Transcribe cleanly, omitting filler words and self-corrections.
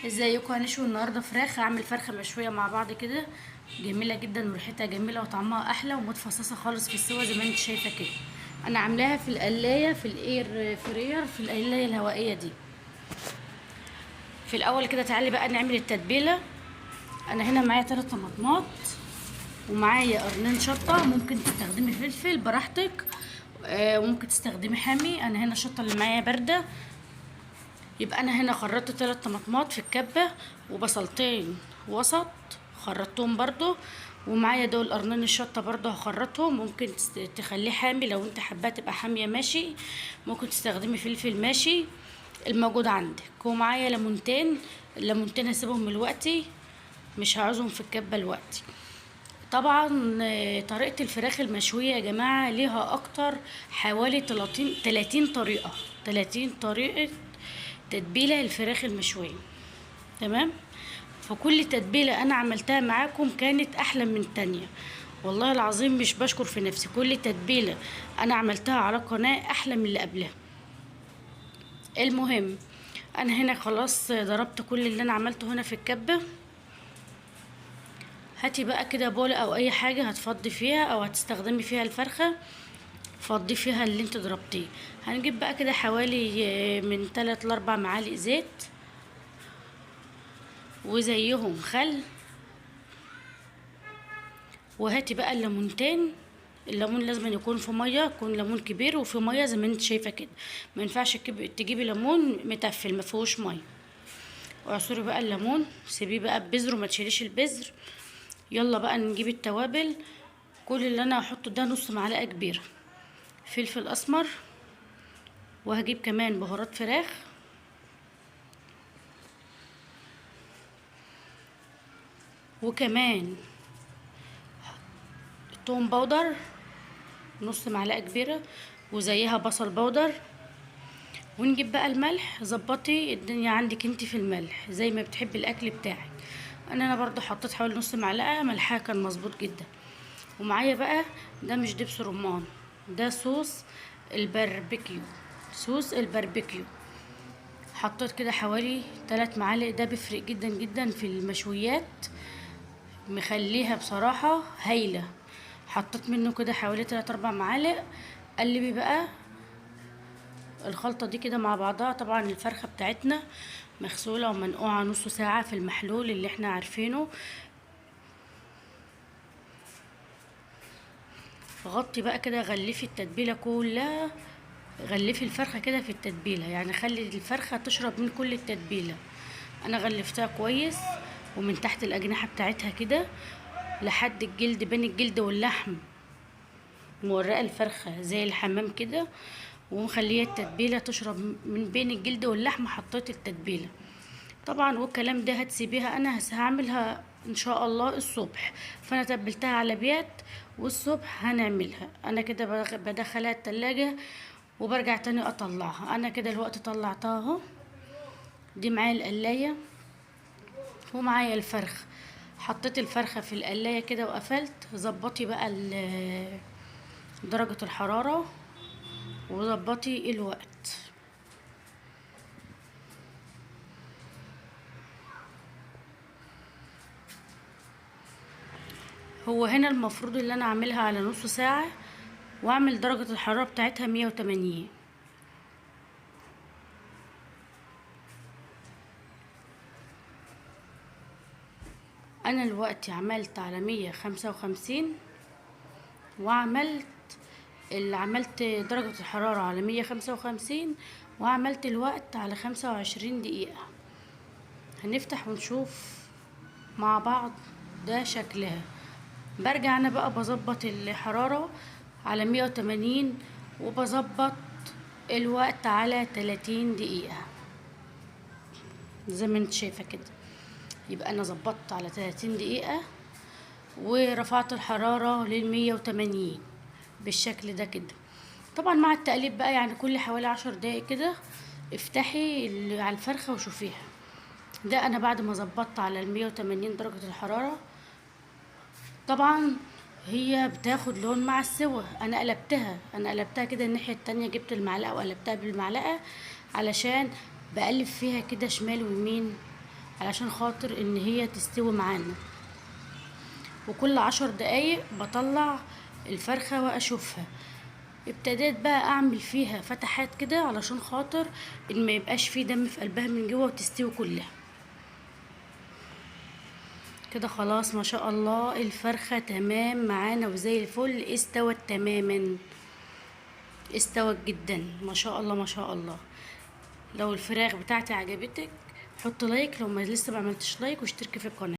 ازيكم؟ هنشوي النهارده فراخ. هعمل فرخه مشويه مع بعض كده، جميله جدا وريحتها جميله وطعمها احلى ومتفصصه خالص في السوا زي ما انت شايفه كده. انا عاملاها في القلايه، في الاير فرير، في القلايه الهوائيه دي. في الاول كده تعالي بقى نعمل التتبيله. انا هنا معايا 3 طماطمات، ومعايا قرنين شطه، ممكن تستخدمي فلفل براحتك، وممكن تستخدمي حامي. انا هنا الشطه اللي معايا بارده. يبقى انا هنا خرطت 3 طماطمات في الكبه، وبصلتين وسط خرطتهم برضو، ومعايا دول قرنين الشطه برضو هخرطهم. ممكن تخليه حامي لو انت حباه تبقى حاميه ماشي، ممكن تستخدمي فلفل ماشي الموجود عندك. ومعايا ليمونتين، الليمونتين هسيبهم دلوقتي، مش هعوزهم في الكبه دلوقتي. طبعا طريقه الفراخ المشويه يا جماعه ليها اكتر، حوالي 30 طريقه، 30 طريقه تتبيله الفراخ المشويه. تمام. فكل تتبيله انا عملتها معاكم كانت احلى من التانية، والله العظيم مش بشكر في نفسي. كل تتبيله انا عملتها على قناه احلى من اللي قبلها. المهم، انا هنا خلاص ضربت كل اللي انا عملته هنا في الكبه. هاتي بقى كده بولة او اي حاجه هتفضي فيها او هتستخدمي فيها الفرخه، فضي فيها اللي انت ضربتيه. هنجيب بقى كده حوالي من 3 ل 4 معالق زيت، وزيهم خل. وهاتي بقى الليمونتين. الليمون لازم يكون في ميه، يكون ليمون كبير وفي ميه زي ما انت شايفه كده. ما ينفعش تجيبي ليمون متفل ما فيهوش ميه. واعصري بقى الليمون، سيبيه بقى ببذره، ما تشيليش البذر. يلا بقى نجيب التوابل. كل اللي انا هحطه ده نص معلقه كبيره فلفل اسمر، وهجيب كمان بهارات فراخ، وكمان توم باودر نص معلقه كبيره، وزيها بصل باودر. ونجيب بقى الملح، ظبطي الدنيا عندك انت في الملح زي ما بتحبي الاكل بتاعك. انا برضو حطيت حوالي نص معلقه، ملحها كان مظبوط جدا. ومعايا بقى، ده مش دبس رمان، ده صوص الباربيكيو، صوص الباربيكيو. حطيت كده حوالي 3 معالق، ده بيفرق جدا جدا في المشويات، مخليها بصراحة هايلة. حطيت منه كده حوالي 3 4 معالق. قلبي بقى الخلطة دي كده مع بعضها. طبعا الفرخة بتاعتنا مغسولة ومنقوعة نص ساعة في المحلول اللي احنا عارفينه. غطي بقى كده، غلفي التتبيلة كلها، غلفي الفرخة كده في التتبيلة، يعني خلي الفرخة تشرب من كل التتبيلة. انا غلفتها كويس، ومن تحت الاجنحة بتاعتها كده لحد الجلد، بين الجلد واللحم، مورقة الفرخة زي الحمام كده، ومخليه التتبيلة تشرب من بين الجلد واللحم. حطيت التتبيلة طبعا، والكلام ده هتسيبيها. انا هعملها ان شاء الله الصبح، فانا تبلتها على بيات، والصبح هنعملها. انا كده بدخلها التلاجة وبرجع تاني اطلعها. انا كده الوقت طلعتها اهو. دي معايا القلاية ومعايا الفرخ. حطيت الفرخة في القلاية كده وقفلت. ظبطي بقى درجة الحرارة، وظبطي الوقت. هو هنا المفروض اللي انا اعملها على نص ساعة، واعمل درجة الحرارة بتاعتها 180. انا دلوقتي عملت على 155، وعملت عملت درجة الحرارة على 155، وعملت الوقت على 25 دقيقة. هنفتح ونشوف مع بعض ده شكلها. برجع انا بقى بظبط الحرارة على 180، وبظبط الوقت على 30 دقيقة زي ما انت شايفة كده. يبقى انا ظبطت على 30 دقيقة، ورفعت الحرارة لل180 بالشكل ده كده. طبعا مع التقليب بقى، يعني كل حوالي 10 دقايق كده افتحي على الفرخة وشوفيها. ده انا بعد ما ظبطت على 180 درجة الحرارة. طبعا هي بتاخد لون مع السوا. انا قلبتها كده الناحية التانية، جبت المعلقة وقلبتها بالمعلقة علشان بقلب فيها كده شمال ويمين علشان خاطر ان هي تستوي معانا. وكل 10 دقايق بطلع الفرخة واشوفها. ابتديت بقى اعمل فيها فتحات كده علشان خاطر ان ما يبقاش فيه دم في قلبها من جوه وتستوي كلها. كده خلاص ما شاء الله الفرخة تمام معانا وزي الفل، استوت تماما، استوت جدا ما شاء الله ما شاء الله. لو الفراخ بتاعتي عجبتك حط لايك، لو ما لسه ما عملتش لايك واشتركي في القناة.